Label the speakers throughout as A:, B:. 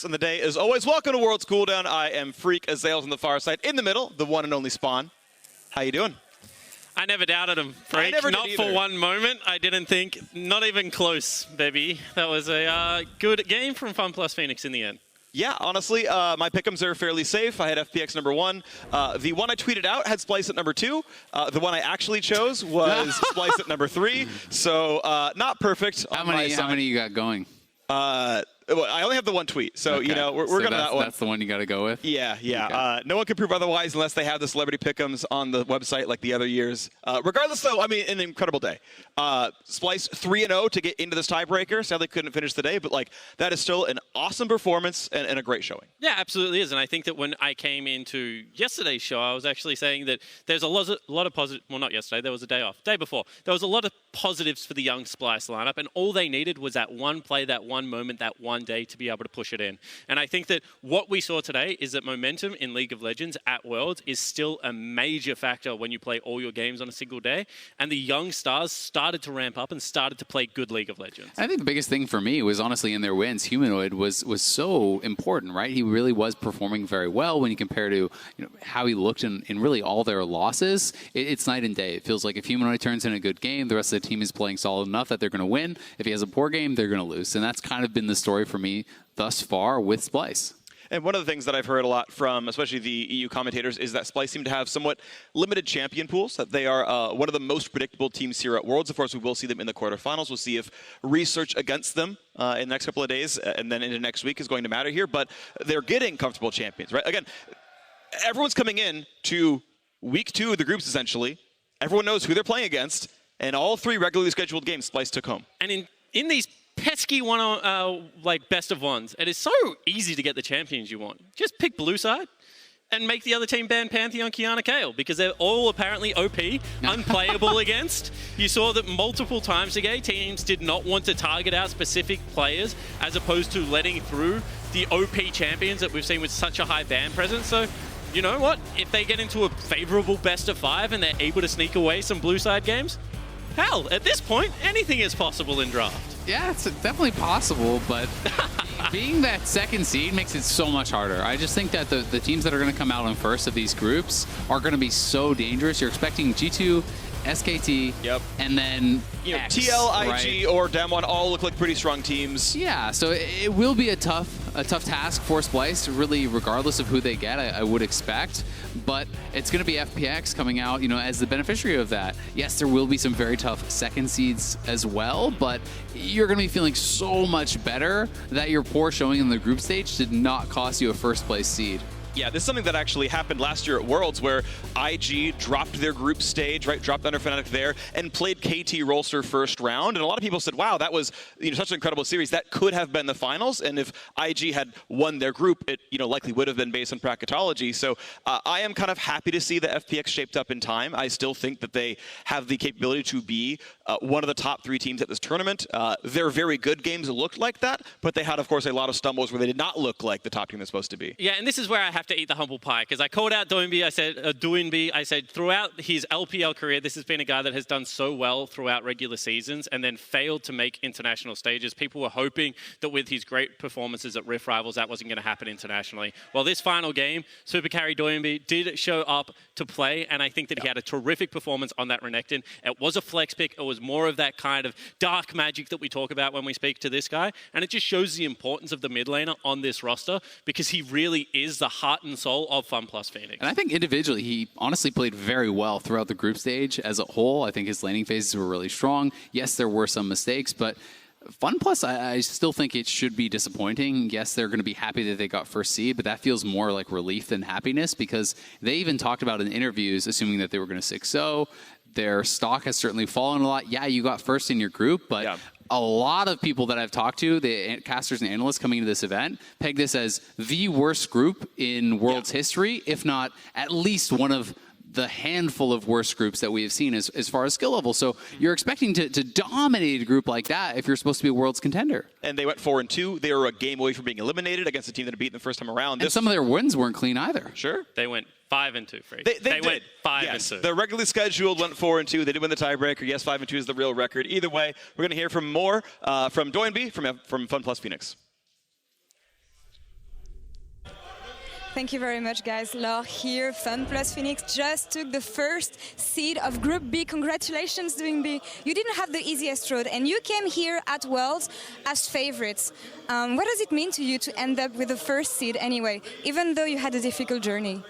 A: On the day, as always, welcome to World's Cooldown. I am Freak Azales on the far side. In the middle, the one and only Spawn. How you doing?
B: I never doubted him, Freak. Not for one moment. I didn't think, not even close, baby. That was a good game from FunPlus Phoenix in the end.
A: Yeah, honestly, my pick'ems are fairly safe. I had FPX number 1. The one I tweeted out had Splice at number 2. The one I actually chose was Splice at number 3. So not perfect.
C: How many you got going?
A: I only have the one tweet, so okay. You know we're going to that one.
C: That's the one you got to go with.
A: Yeah. Okay. No one can prove otherwise unless they have the celebrity pick'ems on the website like the other years. Regardless, though, I mean, an incredible day. Splice 3-0 to get into this tiebreaker. Sadly, couldn't finish the day, but like that is still an awesome performance and a great showing.
B: Yeah, absolutely is. And I think that when I came into yesterday's show, I was actually saying that there's a lot of positive. Well, not yesterday. There was a day off. Day before, there was a lot of positives for the young Splice lineup, and all they needed was that one play, that one moment, that one day to be able to push it in. And I think that what we saw today is that momentum in League of Legends at Worlds is still a major factor when you play all your games on a single day. And the young stars started to ramp up and started to play good League of Legends.
C: I think the biggest thing for me was honestly in their wins, Humanoid was so important, right? He really was performing very well when you compare to how he looked in really all their losses. It's night and day. It feels like if Humanoid turns in a good game, the rest of the team is playing solid enough that they're going to win. If he has a poor game, they're going to lose. And that's kind of been the story for me thus far with Splice.
A: And one of the things that I've heard a lot from, especially the EU commentators, is that Splice seem to have somewhat limited champion pools, that they are one of the most predictable teams here at Worlds. Of course, we will see them in the quarterfinals. We'll see if research against them in the next couple of days and then into next week is going to matter here. But they're getting comfortable champions, right? Again, everyone's coming in to week 2 of the groups, essentially. Everyone knows who they're playing against, and all 3 regularly scheduled games Splice took home.
B: And in these pesky like best of ones, it is so easy to get the champions you want. Just pick blue side and make the other team ban Pantheon, Kiana, Kayle, because they're all apparently OP, unplayable against. You saw that multiple times today, teams did not want to target out specific players as opposed to letting through the OP champions that we've seen with such a high ban presence. So, you know what? If they get into a favorable best of 5 and they're able to sneak away some blue side games, hell, at this point, anything is possible in draft.
C: Yeah, it's definitely possible, but being that second seed makes it so much harder. I just think that the teams that are going to come out on first of these groups are going to be so dangerous. You're expecting G2, SKT, and then X,
A: TL, IG, or Damwon all look like pretty strong teams.
C: Yeah, so it will be a tough task for Splice, really, regardless of who they get, I would expect. But it's going to be FPX coming out, as the beneficiary of that. Yes, there will be some very tough second seeds as well, but you're going to be feeling so much better that your poor showing in the group stage did not cost you a first place seed.
A: Yeah, this is something that actually happened last year at Worlds where IG dropped their group stage, right? Dropped under Fnatic there and played KT Rolster first round. And a lot of people said, wow, that was such an incredible series. That could have been the finals. And if IG had won their group, it likely would have been based on bracketology. So I am kind of happy to see that FPX shaped up in time. I still think that they have the capability to be one of the top 3 teams at this tournament. Their very good games looked like that, but they had, of course, a lot of stumbles where they did not look like the top team they're supposed to be.
B: Yeah, and this is where I have to eat the humble pie, because I called out Doinb. I said throughout his LPL career, this has been a guy that has done so well throughout regular seasons and then failed to make international stages. People were hoping that with his great performances at Rift Rivals, that wasn't going to happen internationally. Well, this final game, Super Carry Doinb did show up to play, and I think that he had a terrific performance on that Renekton. It was a flex pick. It was more of that kind of dark magic that we talk about when we speak to this guy, and it just shows the importance of the mid laner on this roster, because he really is the heart and soul of FunPlus Phoenix.
C: And I think individually, he honestly played very well throughout the group stage as a whole. I think his laning phases were really strong. Yes, there were some mistakes, but FunPlus, I still think it should be disappointing. Yes, they're going to be happy that they got first seed, but that feels more like relief than happiness, because they even talked about in interviews, assuming that they were going to 6-0. Their stock has certainly fallen a lot. Yeah, you got first in your group, but a lot of people that I've talked to, the casters and analysts coming into this event, peg this as the worst group in World's history, if not at least one of the handful of worst groups that we have seen as far as skill level. So you're expecting to dominate a group like that if you're supposed to be a World's contender.
A: And they went 4-2. They were a game away from being eliminated against a team that had beaten the first time around.
C: And some of their wins weren't clean either.
A: Sure.
B: They went 5-2, Freak.
A: They
B: went 5-2.
A: Yes, the regularly scheduled went 4-2. They did win the tiebreaker. Yes, 5-2 is the real record. Either way, we're going to hear from more from Doinb from FunPlus Phoenix.
D: Thank you very much, guys. Laure here, Fun Plus Phoenix just took the first seed of Group B. Congratulations, Doinb. You didn't have the easiest road, and you came here at Worlds as favorites. What does it mean to you to end up with the first seed anyway, even though you had a difficult journey?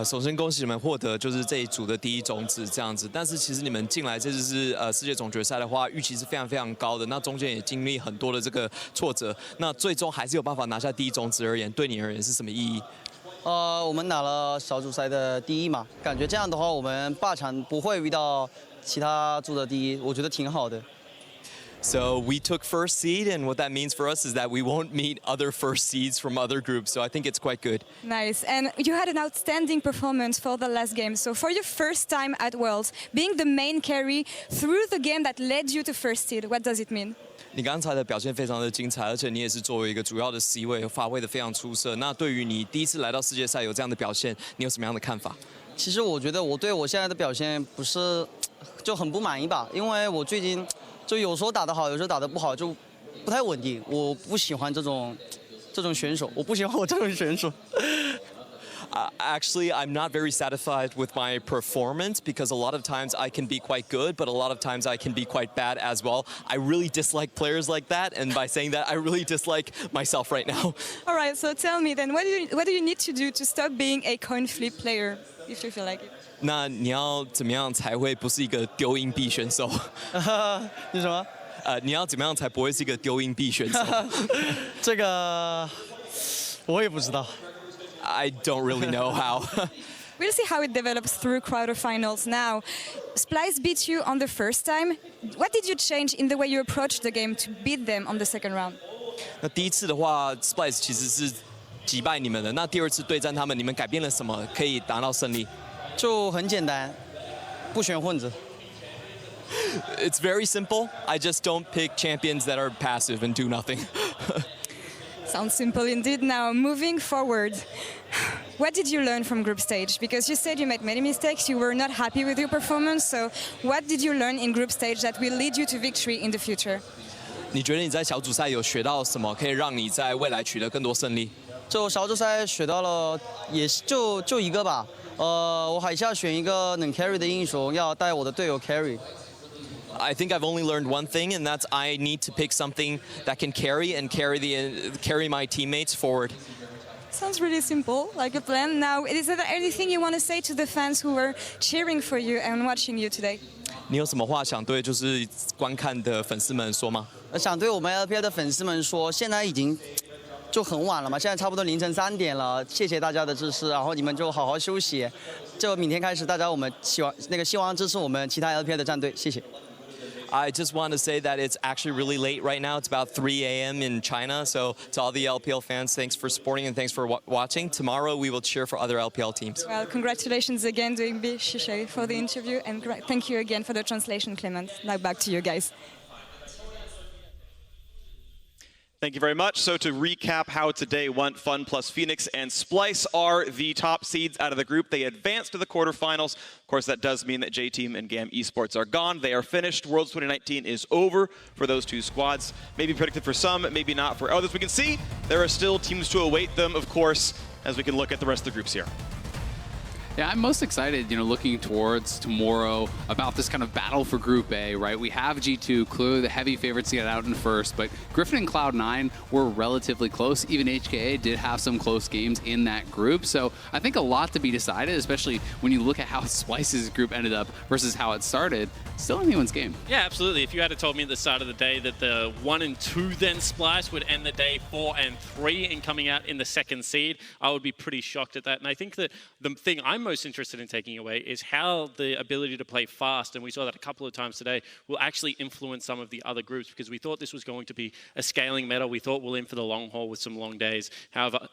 E: 首先恭喜你们获得就是这一组的第一种子这样子，但是其实你们进来这次是世界总决赛的话，预期是非常非常高的。那中间也经历很多的这个挫折，那最终还是有办法拿下第一种子而言，对你而言是什么意义？
F: 我们拿了小组赛的第一嘛，感觉这样的话，我们霸场不会遇到其他组的第一，我觉得挺好的。
E: So we took first seed, and what that means for us is that we won't meet other first seeds from other groups. So I think it's quite good.
D: Nice. And you had an outstanding performance for the last game. So for your first time at Worlds, being the main carry through the game that led you to first seed, what does it mean?
E: 你刚才的表现非常的精彩，而且你也是作为一个主要的 C 位发挥的非常出色。那对于你第一次来到世界赛有这样的表现，你有什么样的看法？
F: 其实我觉得我对我现在的表现不是就很不满意吧，因为我最近就有时候打得好，有时候打得不好，就不太稳定。我不喜欢这种选手，我不喜欢我这种选手。
E: Actually, I'm not very satisfied with my performance because a lot of times I can be quite good, but a lot of times I can be quite bad as well. I really dislike players like that, and by saying that, I really dislike myself right now.
D: All right, so tell me then, what do you need to do to stop being a coin flip player, if you feel like it?
E: 那你要怎么样才会不是一个丢硬币选手？
F: 你什么？
E: 你要怎么样才不会是一个丢硬币选手？
F: 这个我也不知道。
E: I don't really know how.
D: We'll see how it develops through quarterfinals now. Splice beat you on the first time. What did you change in the way you approached the game to beat them on the second round?
E: 那第一次的话 ，Splice 其实是击败你们的。那第二次对战他们，你们改变了什么，可以拿到胜利？
F: 就很简单，不选混子。
E: It's very simple. I just don't pick champions that are passive and do nothing.
D: Sounds simple indeed. Now, moving forward, what did you learn from group stage? Because you said you made many mistakes, you were not happy with your performance. So, what did you learn in group stage that will lead you to victory in the future?
E: 你觉得你在小组赛有学到什么，可以让你在未来取得更多胜利？
F: 就小组赛学到了，也就一个吧。我还是要选一个能 carry 的英雄，要带我的队友 carry。I
E: think I've only learned one thing, and that's I need to pick something that can carry my teammates forward.
D: Sounds really simple, like a plan. Now, is there anything you want to say to the fans who were cheering for you and watching you today?
E: 你有什么话想对就是观看的粉丝们说吗？
F: 想对我们 LPL 的粉丝们说，现在已经就很晚了嘛，现在差不多凌晨3点了。谢谢大家的支持，然后你们就好好休息。就明天开始，我们希望支持我们其他 LPL 的战队，谢谢。
E: I just want to say that it's actually really late right now. It's about 3 a.m. in China. So to all the LPL fans, thanks for supporting and thanks for watching. Tomorrow we will cheer for other LPL teams.
D: Well, congratulations again, Doinb, Shishay, for the interview, and thank you again for the translation, Clement. Now back to you guys.
A: Thank you very much. So to recap how today went, Fun plus Phoenix and Splice are the top seeds out of the group. They advanced to the quarterfinals. Of course, that does mean that J Team and GAM esports are gone. They are finished. Worlds 2019 is over for those two squads. Maybe predicted for some, maybe not for others. We can see there are still teams to await them, of course, as we can look at the rest of the groups here.
C: Yeah, I'm most excited, looking towards tomorrow about this kind of battle for Group A, right? We have G2, clearly the heavy favorites to get out in first, but Griffin and Cloud9 were relatively close. Even HKA did have some close games in that group. So I think a lot to be decided, especially when you look at how Splice's group ended up versus how it started. Still anyone's game.
B: Yeah, absolutely. If you had told me at the start of the day that the 1 and 2 then Splice would end the day 4 and 3 in coming out in the second seed, I would be pretty shocked at that. And I think that the thing I'm most interested in taking away is how the ability to play fast, and we saw that a couple of times today, will actually influence some of the other groups, because we thought this was going to be a scaling meta. We thought we'll in for the long haul with some long days. However,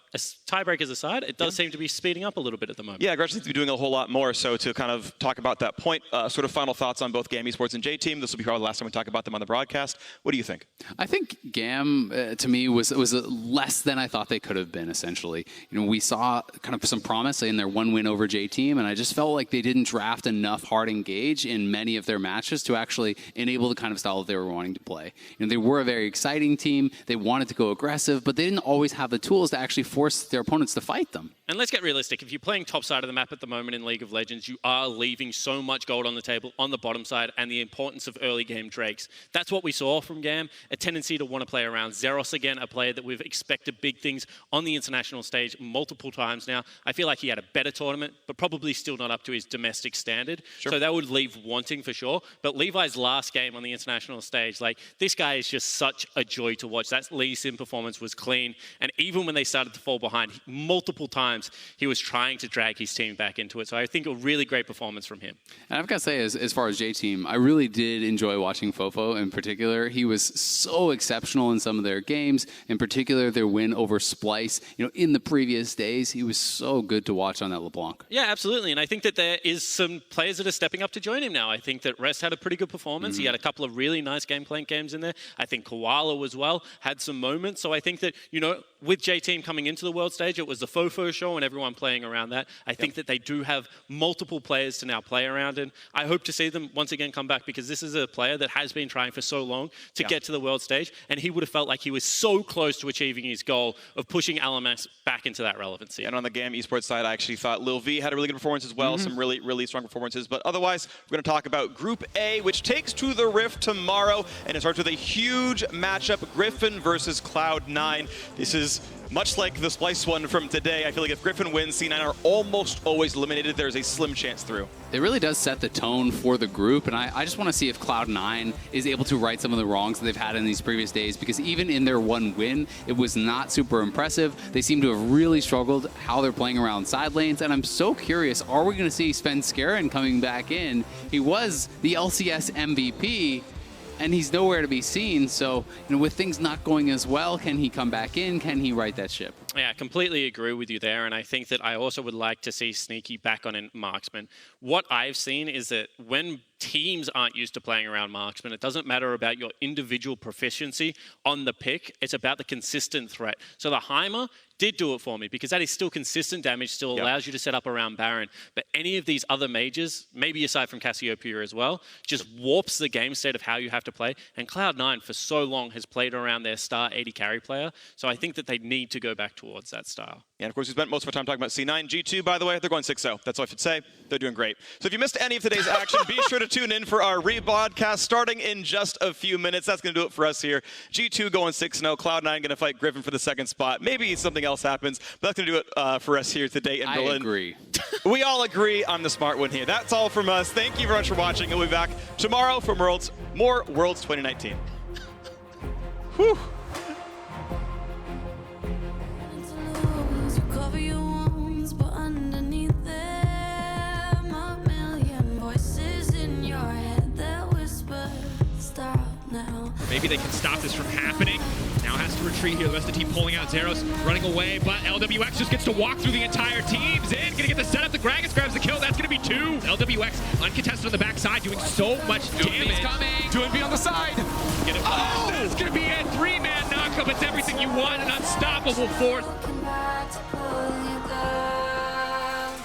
B: tiebreakers aside, it does seem to be speeding up a little bit at the moment.
A: Yeah, Aggression seems to be doing a whole lot more. So to kind of talk about that point, sort of final thoughts on both GAM esports and J Team. This will be probably the last time we talk about them on the broadcast. What do you think?
C: I think GAM, to me, was less than I thought they could have been, essentially. We saw kind of some promise in their one win over J J Team, and I just felt like they didn't draft enough hard engage in many of their matches to actually enable the kind of style that they were wanting to play. They were a very exciting team. They wanted to go aggressive, but they didn't always have the tools to actually force their opponents to fight them.
B: And let's get realistic. If you're playing top side of the map at the moment in League of Legends, you are leaving so much gold on the table on the bottom side, and the importance of early game Drakes. That's what we saw from GAM, a tendency to want to play around. Zeros, again, a player that we've expected big things on the international stage multiple times now. I feel like he had a better tournament, but probably still not up to his domestic standard. Sure. So that would leave wanting for sure. But Levi's last game on the international stage, like, this guy is just such a joy to watch. That Lee Sin performance was clean. And even when they started to fall behind, multiple times he was trying to drag his team back into it. So I think a really great performance from him.
C: And I've got to say, as far as J Team, I really did enjoy watching Fofo in particular. He was so exceptional in some of their games, in particular their win over Splice. In the previous days, he was so good to watch on that LeBlanc.
B: Yeah, absolutely. And I think that there is some players that are stepping up to join him now. I think that Rest had a pretty good performance. He had a couple of really nice game-playing games in there. I think Koala as well had some moments. So I think that, with J Team coming into the world stage, it was the Fofo show and everyone playing around that. I think that they do have multiple players to now play around, and I hope to see them once again come back, because this is a player that has been trying for so long to get to the world stage, and he would have felt like he was so close to achieving his goal of pushing LMS back into that relevancy.
A: And on the GAM esports side, I actually thought Lil V had a really good performance as well, some really, really strong performances. But otherwise, we're going to talk about Group A, which takes to the Rift tomorrow, and it starts with a huge matchup, Griffin versus Cloud9. This is much like the Splice one from today. I feel like if Griffin wins, C9 are almost always eliminated. There's a slim chance through.
C: It really does set the tone for the group, and I just want to see if Cloud9 is able to right some of the wrongs that they've had in these previous days, because even in their one win, it was not super impressive. They seem to have really struggled how they're playing around side lanes, and I'm so curious, are we going to see Sven Skaren coming back in? He was the LCS MVP, and he's nowhere to be seen. So, with things not going as well, can he come back in? Can he right that ship?
B: Yeah, I completely agree with you there. And I think that I also would like to see Sneaky back on in Marksman. What I've seen is that when teams aren't used to playing around Marksman, it doesn't matter about your individual proficiency on the pick. It's about the consistent threat. So the Heimer did do it for me, because that is still consistent damage, still allows you to set up around Baron. But any of these other mages, maybe aside from Cassiopeia as well, just warps the game state of how you have to play. And Cloud9 for so long has played around their star 80 carry player. So I think that they need to go back towards that style.
A: And of course, we spent most of our time talking about C9. G2, by the way, they're going 6-0. That's all I should say. They're doing great. So if you missed any of today's action, be sure to tune in for our rebroadcast starting in just a few minutes. That's going to do it for us here. G2 going 6-0. Cloud9 going to fight Griffin for the second spot. Maybe something else happens, but that's going to do it for us here today in Berlin.
C: I agree.
A: We all agree I'm the smart one here. That's all from us. Thank you very much for watching. We'll be back tomorrow for more Worlds 2019. Whew.
G: Cover your wounds, but underneath them a million voices in your head that whisper, stop now.
H: Maybe they can stop this from happening. Now has to retreat here. The rest of the team pulling out. Zeros running away, but LWX just gets to walk through the entire team. Zin gonna get the setup. The Gragas grabs the kill. That's gonna be 2. LWX uncontested on the backside, doing so much damage.
I: Coming. Doinb on the side.
H: That's gonna be a 3-man knockup. It's everything you want. An unstoppable force.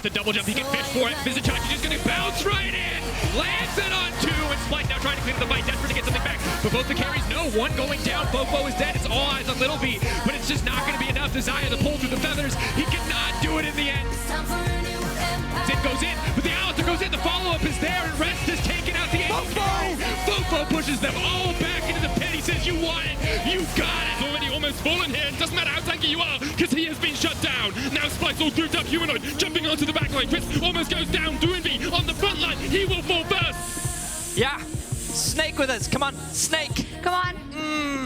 H: The double jump, he can fish for it. Vizichachi just gonna bounce right in. Lands it on 2, and Splice now trying to clean up the fight, desperate to get something back. But both the carries know one going down. Fofo is dead. It's all eyes on Little B, but it's just not gonna be enough. Desire to pull through the feathers. He cannot do it in the end. Zin goes in, but the Alistair goes in. The follow-up is there, and Rest is taking out the Fofo. Fofo pushes them all back into the pit. He says, you want it, you got it. He's already almost fallen here. It doesn't matter how tanky you are, because he has been shut down. Now Splice all grouped up, Humanoid jumping onto the backline. Chris almost goes down. Doinb on the front line. He will fall first.
J: Yeah. Snake with us. Come on, Snake.
K: Come on.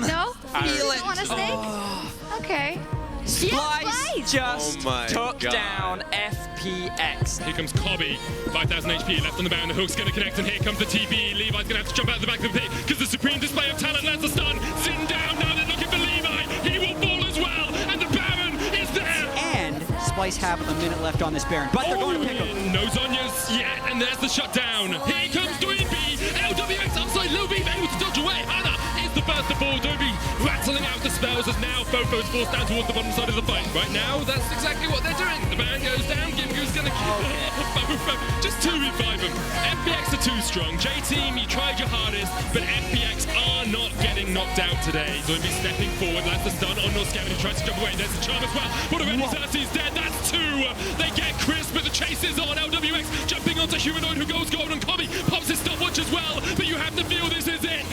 K: No?
J: Feel it.
K: You want a snake? Okay.
J: Splice just took
I: God.
J: down FPX.
H: Here comes Cobby, 5,000 HP left on the Baron. The hook's going to connect, and here comes the TP. Levi's going to have to jump out the back of the pit, because the supreme display of talent lands a stun. Zin down, now they're looking for Levi. He will fall as well, and the Baron is there.
J: And Splice have a minute left on this Baron, but they're going to pick him.
H: No Zonias yet, and there's the shutdown. Here comes Doinb. LWX upside, Lil B able to dodge away. Hana is the first to fall. Doinb rattling out the spells as now Fofo's forced down towards the bottom side of the fight. Right now, that's exactly what they're doing. The Baron goes down. Gimgu's going to Just 2v5 them. FPX are too strong. J Team, you tried your hardest, but FPX are not getting knocked out today. Doinb stepping forward, lands the stun on Northscaven, who tries to jump away. There's the charm as well. But already Xerxes dead. That's 2. They get Chris, but the chase is on. LWX jumping onto Humanoid, who goes gold, and Kobe pops his stopwatch as well. But you have to feel this is it.